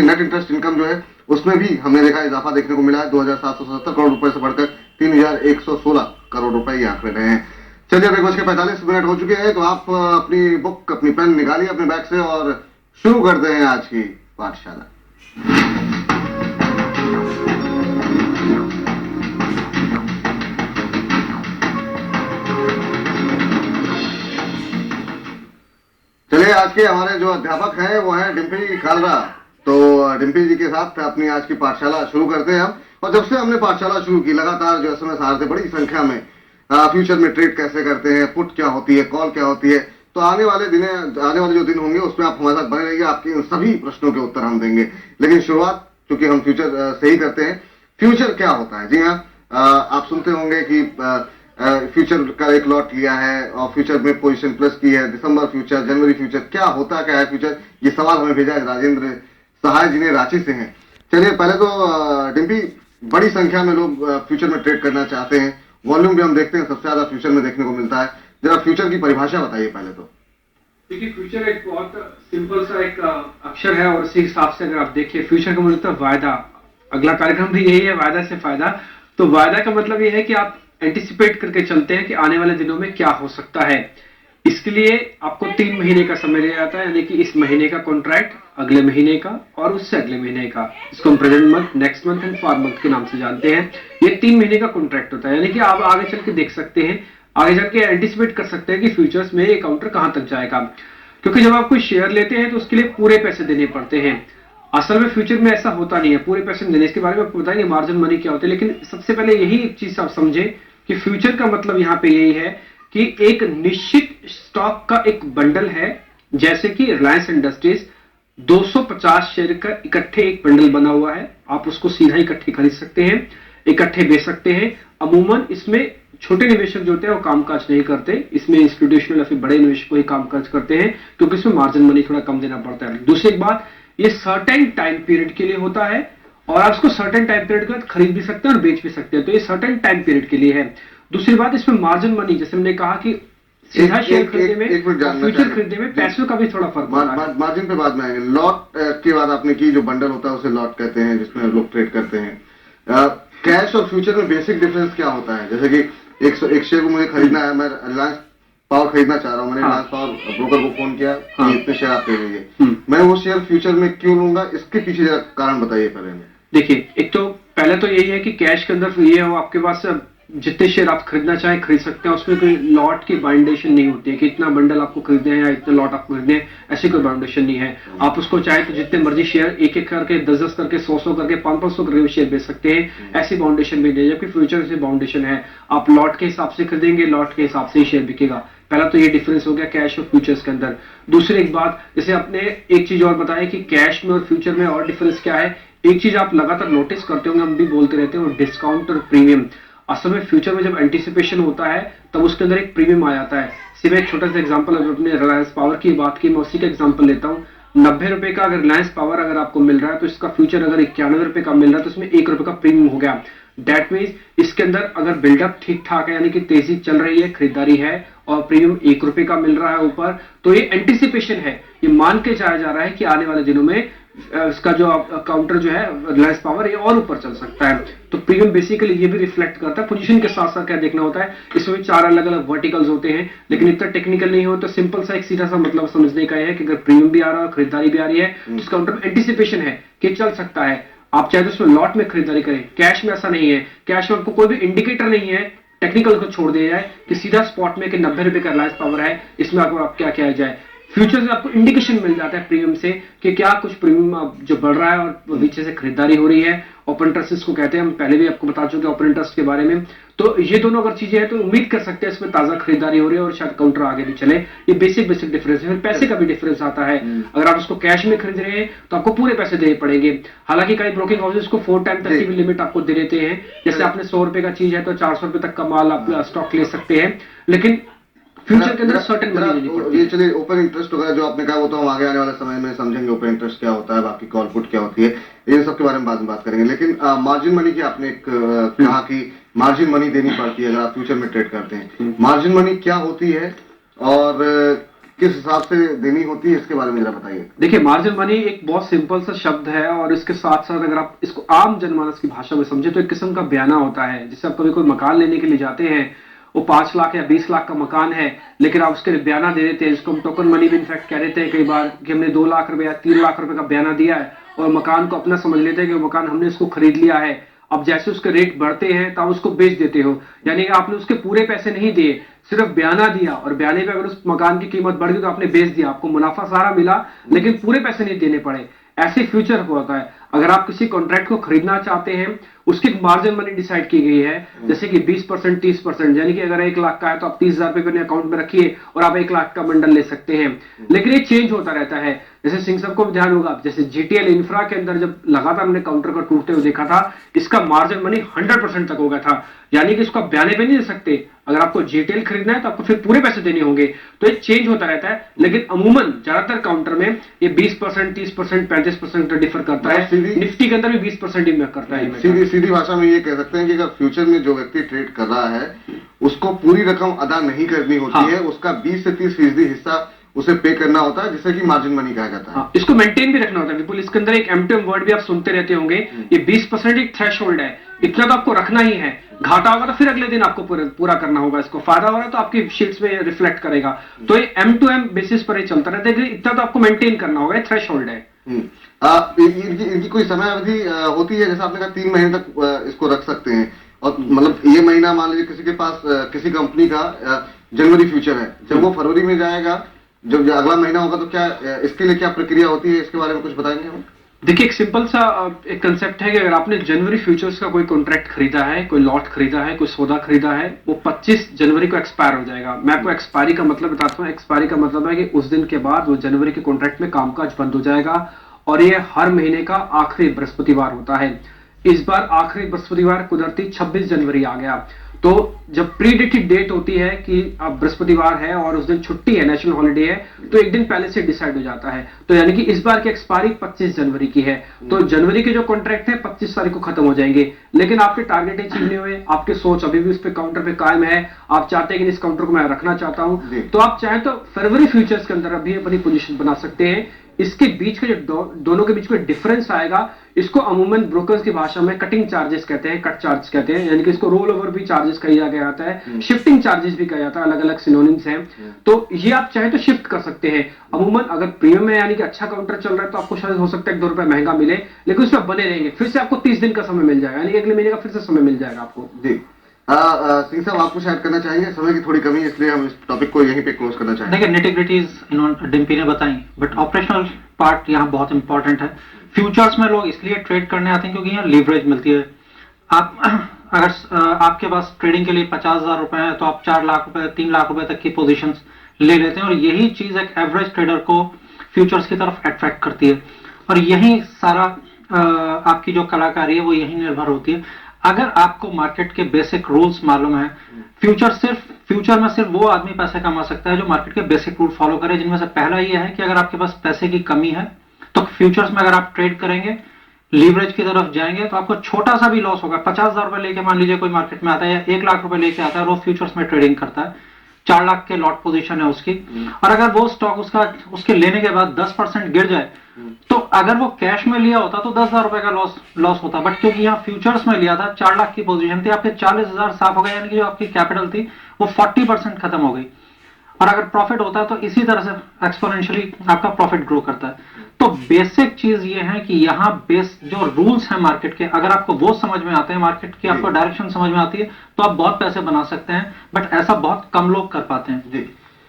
Net interest income जो है उसमें भी हमने देखा इजाफा देखने को मिला है। 2777 करोड़ रुपए से बढ़कर 3116 करोड़ रुपए ये आंकड़े रहे हैं। चलिए, 1:45 हो चुके हैं, तो आप अपनी बुक अपनी पेन निकालिए अपने बैग से और शुरू करते हैं आज की पाठशाला। चलिए, आज के हमारे जो अध्यापक हैं वो हैं डिम्पी कालरा। तो डिम्पी जी के साथ अपनी आज की पाठशाला शुरू करते हैं हम। और जब से हमने पाठशाला शुरू की, लगातार जो एसएमएस आ रहे थे बड़ी संख्या में, फ्यूचर में ट्रेड कैसे करते हैं, पुट क्या होती है, कॉल क्या होती है। तो आने वाले जो दिन होंगे उसमें आप हमारे साथ बने रहिए, आपके इन सभी प्रश्नों के उत्तर हम देंगे। लेकिन शुरुआत चूंकि हम फ्यूचर से ही करते हैं। फ्यूचर क्या होता है? जी हाँ, आप सुनते होंगे कि फ्यूचर का एक लॉट लिया है और फ्यूचर में पोजीशन प्लस की है, दिसंबर फ्यूचर, जनवरी फ्यूचर, क्या होता क्या है फ्यूचर? ये सवाल हमें भेजा है राजेंद्र सहाय जी ने रांची से हैं। चलिए, पहले तो डिम्पी, बड़ी संख्या में लोग फ्यूचर में ट्रेड करना चाहते हैं, वॉल्यूम भी हम देखते हैं सबसे ज्यादा फ्यूचर में देखने को मिलता है। जरा फ्यूचर की परिभाषा बताइए पहले तो। देखिए, फ्यूचर एक बहुत सिंपल सा एक अक्षर है और उसी हिसाब से अगर आप देखिए, फ्यूचर का मतलब वायदा। अगला कार्यक्रम भी यही है, वायदा से फायदा। तो वायदा का मतलब ये है कि आप एंटिसिपेट करके चलते हैं कि आने वाले दिनों में क्या हो सकता है। इसके लिए आपको 3 महीने का समय लिया जाता है, यानी कि इस महीने का कॉन्ट्रैक्ट, अगले महीने का और उससे अगले महीने का। इसको हम present month, next month and for month के नाम से जानते हैं। ये 3 महीने का कॉन्ट्रैक्ट होता है, यानी कि आप आगे चल के देख सकते हैं, आगे चल के एंटिसिपेट कर सकते हैं कि फ्यूचर्स में ये काउंटर कहां तक जाएगा। क्योंकि जब आप कोई शेयर लेते हैं तो उसके लिए पूरे पैसे देने पड़ते हैं। असल में फ्यूचर में ऐसा होता नहीं है, पूरे पैसे देने। इसके बारे में आपको बताएंगे मार्जिन मनी क्या होती है। लेकिन सबसे पहले यही एक चीज आप समझे कि फ्यूचर का मतलब यहाँ पे यही है कि एक निश्चित स्टॉक का एक बंडल है। जैसे कि रिलायंस इंडस्ट्रीज 250 शेयर का इकट्ठे एक बंडल बना हुआ है। आप उसको सीधा इकट्ठे खरीद सकते हैं, इकट्ठे बेच सकते हैं। अमूमन इसमें छोटे निवेशक जो होते हैं वो कामकाज नहीं करते, इसमें इंस्टीट्यूशनल या फिर बड़े निवेशक ही कामकाज करते हैं, क्योंकि इसमें मार्जिन मनी थोड़ा कम देना पड़ता है। दूसरी बात, ये सर्टेन टाइम पीरियड के लिए होता है और आप इसको सर्टेन टाइम पीरियड के बाद खरीद भी सकते हैं और बेच भी सकते हैं। तो ये सर्टेन टाइम पीरियड के लिए है। दूसरी बात, इसमें मार्जिन मनी, जैसे हमने कहा कि सीधा शेयर खरीदने में, फ्यूचर खरीदने में पैसों का भी थोड़ा फर्क होता है। मार्जिन पे बाद में आएंगे। लॉट की बात आपने की, जो बंडल होता है उसे लॉट कहते हैं, जिसमें लोग ट्रेड करते हैं। कैश और फ्यूचर में बेसिक डिफरेंस क्या होता है? जैसे कि एक शेयर को मुझे खरीदना है, मैं रिलायंस पावर खरीदना चाह रहा हूँ, मैंने रिलायंस पावर ब्रोकर को फोन किया कि इतने शेयर आप ले लीजिए, मैं वो शेयर फ्यूचर में क्यों लूंगा? इसके पीछे जरा कारण बताइए पहले में। देखिए, एक तो पहले तो यही है कि कैश के अंदर ये हो, आपके पास जितने शेयर आप खरीदना चाहें खरीद सकते हैं। उसमें कोई लॉट की बाउंडेशन नहीं होती है कि इतना बंडल आपको खरीदने हैं या इतने लॉट आपको खरीदने हैं, ऐसी कोई बाउंडेशन नहीं है। आप उसको चाहे तो जितने मर्जी शेयर एक एक करके, 10-10 करके, 100-100 करके, 500-500 करके शेयर बेच सकते हैं। ऐसी बाउंडेशन भी नहीं है। जबकि फ्यूचर से बाउंडेशन है, आप लॉट के हिसाब से खरीदेंगे, लॉट के हिसाब से ही शेयर बिकेगा। पहला तो ये डिफरेंस हो गया कैश और फ्यूचर्स के अंदर। दूसरी एक बात, जैसे आपने एक चीज और बताया कि कैश में और फ्यूचर में और डिफरेंस क्या है। एक चीज आप लगातार नोटिस करते होंगे, हम भी बोलते रहते हैं, वो डिस्काउंट और प्रीमियम। असल में फ्यूचर में जब एंटिसिपेशन होता है तब उसके अंदर एक प्रीमियम आ जाता है। सिर्फ एक छोटा सा एग्जांपल, अगर अपने रिलायंस पावर की बात की, मैं उसी का एग्जांपल लेता हूँ। 90 रुपए का अगर रिलायंस पावर अगर आपको मिल रहा है तो इसका फ्यूचर अगर 91 रुपए का मिल रहा है तो इसमें 1 रुपए का प्रीमियम हो गया। दैट मीन्स इसके अंदर अगर बिल्डअप ठीक ठाक है, यानी कि तेजी चल रही है, खरीदारी है और प्रीमियम 1 रुपए का मिल रहा है ऊपर, तो ये एंटिसिपेशन है। ये मान के जाया जा रहा है कि आने वाले दिनों में इसका जो काउंटर जो है रिलायंस पावर, ये और ऊपर चल सकता है। तो प्रीमियम बेसिकली ये भी रिफ्लेक्ट करता है। पोजीशन के साथ साथ क्या देखना होता है, इसमें 4 अलग अलग वर्टिकल्स होते हैं, लेकिन इतना टेक्निकल नहीं हो। तो सिंपल सा एक सीधा सा मतलब समझने का है कि अगर प्रीमियम भी आ रहा है, खरीदारी भी आ रही है, तो इस काउंटर में एंटिसिपेशन है कि चल सकता है। आप चाहे तो उसमें लॉट में खरीदारी करें। कैश में ऐसा नहीं है। कैश में आपको कोई भी इंडिकेटर नहीं है, टेक्निकल को छोड़ दिया जाए कि सीधा स्पॉट में कि 90 रुपए का रिलायंस पावर है, इसमें आप क्या किया जाए। फ्यूचर से आपको इंडिकेशन मिल जाता है प्रीमियम से कि क्या कुछ प्रीमियम जो बढ़ रहा है और नीचे से खरीदारी हो रही है। ओपन इंटरेस्ट इसको कहते हैं, हम पहले भी आपको बता चुके हैं ओपन इंटरेस्ट के बारे में। तो ये दोनों अगर चीजें हैं तो उम्मीद कर सकते हैं इसमें ताजा खरीदारी हो रही है और शायद काउंटर आगे भी चले। ये बेसिक डिफरेंस है। फिर पैसे का भी डिफरेंस आता है। अगर आप उसको कैश में खरीद रहे हैं तो आपको पूरे पैसे देने पड़ेंगे। हालांकि कई ब्रोकिंग हाउसेस को 4 टाइम तक की भी लिमिट आपको दे देते हैं। जैसे आपने 100 रुपए का चीज है तो 400 रुपए तक का माल आप स्टॉक ले सकते हैं, लेकिन फ्यूचर के अंदर सर्टेन मनी लेनी पड़ती है। ये चलिए, ओपन इंटरेस्ट वगैरह जो आपने कहा वो तो हम आगे आने वाले समय में समझेंगे, ओपन इंटरेस्ट क्या होता है, बाकी कॉल पुट क्या होती है, इन सब के बारे में बाद में बात करेंगे। लेकिन मार्जिन मनी की आपने कहा कि मार्जिन मनी देनी पड़ती है अगर आप फ्यूचर में ट्रेड करते हैं। मार्जिन मनी क्या होती है और किस हिसाब से देनी होती है, इसके बारे में जरा बताइए। देखिए, मार्जिन मनी एक बहुत सिंपल सा शब्द है और इसके साथ साथ अगर आप इसको आम जनमानस की भाषा में समझे तो एक किस्म का बयाना होता है। जैसे आप कभी कोई मकान लेने के लिए जाते हैं, वो 5 लाख या 20 लाख का मकान है, लेकिन आप उसके लिए बयाना दे देते हैं, जिसको हम टोकन मनी भी इनफैक्ट कह देते हैं कई बार, कि हमने 2 लाख रुपए या 3 लाख रुपए का बयाना दिया है और मकान को अपना समझ लेते हैं कि मकान हमने इसको खरीद लिया है। अब जैसे उसके रेट बढ़ते हैं तब उसको बेच देते हो, यानी आपने उसके पूरे पैसे नहीं दिए, सिर्फ बयाना दिया और बयाने पे अगर उस मकान की कीमत बढ़ गई तो आपने बेच दिया, आपको मुनाफा सारा मिला लेकिन पूरे पैसे नहीं देने पड़े। ऐसे फ्यूचर होता है। अगर आप किसी कॉन्ट्रैक्ट को खरीदना चाहते हैं, उसकी मार्जिन मनी डिसाइड की गई है, जैसे कि 20% 30%, यानी कि अगर 1 लाख का है तो आप 30,000 रुपए अपने अकाउंट में रखिए और आप 1 लाख का बंडल ले सकते हैं। लेकिन ये चेंज होता रहता है। जैसे सिंह साहब को भी ध्यान होगा, जैसे जीटीएल इंफ्रा के अंदर जब लगातार हमने काउंटर को टूटते हुए देखा था, इसका मार्जिन मनी 100% तक हो गया था, यानी कि इसको आप बयाने पे नहीं दे सकते। अगर आपको जीटीएल खरीदना है तो आपको फिर पूरे पैसे देने होंगे। तो ये चेंज होता रहता है, लेकिन अमूमन ज्यादातर काउंटर में ये 20%, 30%, 35% डिफर करता है। निफ्टी के अंदर भी 20% ही करता है। सीधी भाषा में ये कह सकते हैं कि अगर फ्यूचर में जो व्यक्ति ट्रेड कर रहा है उसको पूरी रकम अदा नहीं करनी होती है, उसका 20 से 30% हिस्सा उसे पे करना होता है, जिसे कि मार्जिन मनी कहा जाता है। इसको मेंटेन भी रखना होता है। बिल्कुल, इसके अंदर एक एमटीएम वर्ड भी आप सुनते रहते होंगे। ये 20% एक थ्रेशोल्ड है, इतना तो आपको रखना ही है। घाटा होगा तो फिर अगले दिन आपको पूरा करना होगा, इसको फायदा हो रहा है तो आपकी शीट्स में रिफ्लेक्ट करेगा। तो ये M2M बेसिस पर ही चलता रहता है, इतना तो आपको मेंटेन करना होगा, थ्रेशोल्ड है। इनकी कोई समय अवधि होती है, जैसे आपने कहा 3 महीने तक इसको रख सकते हैं, और मतलब ये महीना मान लीजिए किसी के पास किसी कंपनी का जनवरी फ्यूचर है, जब वो फरवरी में जाएगा, जब अगला महीना होगा, तो क्या इसके लिए क्या प्रक्रिया होती है, इसके बारे में कुछ बताएंगे हम? देखिए, एक सिंपल सा एक कंसेप्ट है कि अगर आपने जनवरी फ्यूचर्स का कोई कॉन्ट्रैक्ट खरीदा है, कोई लॉट खरीदा है, कोई सौदा खरीदा है, वो 25 जनवरी को एक्सपायर हो जाएगा। मैं आपको एक्सपायरी का मतलब बताता हूँ। एक्सपायरी का मतलब है कि उस दिन के बाद वो जनवरी के कॉन्ट्रैक्ट में कामकाज बंद हो जाएगा और ये हर महीने का आखिरी बृहस्पतिवार होता है। इस बार आखिरी बृहस्पतिवार कुदरती 26 जनवरी आ गया। तो जब प्रीडिक्टेड डेट होती है कि अब बृहस्पतिवार है और उस दिन छुट्टी है, नेशनल हॉलिडे है, तो एक दिन पहले से डिसाइड हो जाता है। तो यानी कि इस बार की एक्सपायरी 25 जनवरी की है। तो जनवरी के जो कॉन्ट्रैक्ट है 25 तारीख को खत्म हो जाएंगे, लेकिन आपके टारगेट अचीव नहीं हुए, आपके सोच अभी भी उस पे काउंटर पे कायम है, आप चाहते हैं कि इस काउंटर को मैं रखना चाहता हूं, तो आप चाहे तो फरवरी फ्यूचर्स के अंदर अभी अपनी पोजीशन बना सकते हैं। इसके बीच के जो दोनों के बीच में डिफरेंस आएगा, इसको अमूमन ब्रोकर्स की भाषा में कटिंग चार्जेस कहते हैं, कट चार्ज कहते हैं, यानी कि इसको रोल ओवर भी चार्जेस कहा गया जाता है, शिफ्टिंग चार्जेस भी कहा जाता है, अलग अलग सिनोनिम्स हैं। तो ये आप चाहे तो शिफ्ट कर सकते हैं। अमूमन अगर प्रीमियम है, यानी कि अच्छा काउंटर चल रहा है, तो आपको शायद हो सकता है 2 रुपए महंगा मिले, लेकिन उसमें बने रहेंगे, फिर से आपको 30 दिन का समय मिल जाएगा, यानी अगले महीने का फिर से समय मिल जाएगा आपको। जी सिंह साहब, आप कुछ ऐड करना चाहेंगे? समय की थोड़ी कमी है, इसलिए हम इस टॉपिक को यहीं पे क्लोज करना चाहेंगे। देखिए, निटिग्रिटीज डिम्पी ने बताई, बट ऑपरेशनल पार्ट यहाँ बहुत इंपॉर्टेंट है। फ्यूचर्स में लोग इसलिए ट्रेड करने आते हैं क्योंकि यहाँ लीवरेज मिलती है। आप अगर आपके पास ट्रेडिंग के लिए 50,000 रुपए है तो आप 4 लाख रुपए 3 लाख रुपए तक की पोजीशंस ले लेते हैं, और यही चीज एक एवरेज ट्रेडर को फ्यूचर्स की तरफ अट्रैक्ट करती है। और यही सारा आपकी जो कलाकारी है वो यही निर्भर होती है। अगर आपको मार्केट के बेसिक रूल्स मालूम है, फ्यूचर में सिर्फ वो आदमी पैसे कमा सकता है जो मार्केट के बेसिक रूल फॉलो करे, जिनमें से पहला ये है कि अगर आपके पास पैसे की कमी है तो फ्यूचर्स में अगर आप ट्रेड करेंगे, लीवरेज की तरफ जाएंगे, तो आपको छोटा सा भी लॉस होगा। 50,000 रुपए लेके मान लीजिए कोई मार्केट में आता है, या 1 लाख रुपए लेके आता है और वो फ्यूचर्स में ट्रेडिंग करता है, 4 लाख के लॉट पोजीशन है उसकी, और अगर वो स्टॉक उसके लेने के बाद 10% गिर जाए, तो अगर वो कैश में लिया होता तो 10,000 रुपए का लॉस होता, बट क्योंकि यहाँ फ्यूचर्स में लिया था, 4 लाख की पोजीशन थी, आपके 40,000 साफ हो गए, यानी कि जो आपकी कैपिटल थी वो 40% खत्म हो गई। और अगर प्रॉफिट होता है तो इसी तरह से एक्सपोनेंशियली आपका प्रॉफिट ग्रो करता है। तो बेसिक चीज ये है कि यहाँ बेस जो रूल्स हैं मार्केट के, अगर आपको वो समझ में आते हैं, मार्केट की आपको डायरेक्शन समझ में आती है, तो आप बहुत पैसे बना सकते हैं, बट ऐसा बहुत कम लोग कर पाते हैं जी।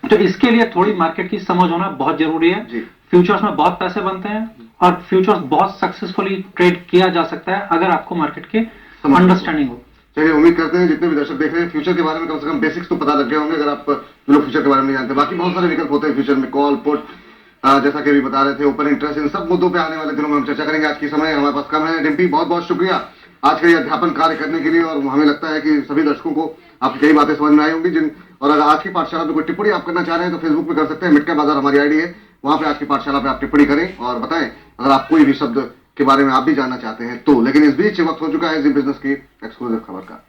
तो इसके लिए थोड़ी मार्केट की समझ होना बहुत जरूरी है जी। फ्यूचर्स में बहुत पैसे बनते हैं और फ्यूचर्स बहुत सक्सेसफुली ट्रेड किया जा सकता है अगर आपको मार्केट की अंडरस्टैंडिंग हो। चलिए, उम्मीद करते हैं जितने भी दर्शक देख रहे हैं फ्यूचर के बारे में कम से कम बेसिक्स तो पता लग गए होंगे, अगर आप लोग फ्यूचर के बारे में नहीं जानते। बाकी बहुत सारे विकल्प होते हैं फ्यूचर में, कॉल पुट, जैसा कि अभी बता रहे थे, ओपन इंटरेस्ट, इन सब मुद्दों पे आने वाले दिनों में हम चर्चा करेंगे। आज की समय हमारे पास कम है। डिम्पी, बहुत बहुत शुक्रिया आज का ये अध्यापन कार्य करने के लिए, और हमें लगता है कि सभी दर्शकों को आपकी कई बातें समझ में आई होंगी। और अगर आज की पाठशाला पे कोई टिप्पणी आप करना चाह रहे हैं तो फेसबुक पे कर सकते हैं, मिटका बाजार हमारी आईडी है, वहां पे आज की पाठशाला पे आप टिप्पणी करें और बताएं अगर आप कोई भी शब्द के बारे में आप भी जानना चाहते हैं तो। लेकिन इस बीच वक्त हो चुका है जी बिजनेस की एक्सक्लूसिव खबर का।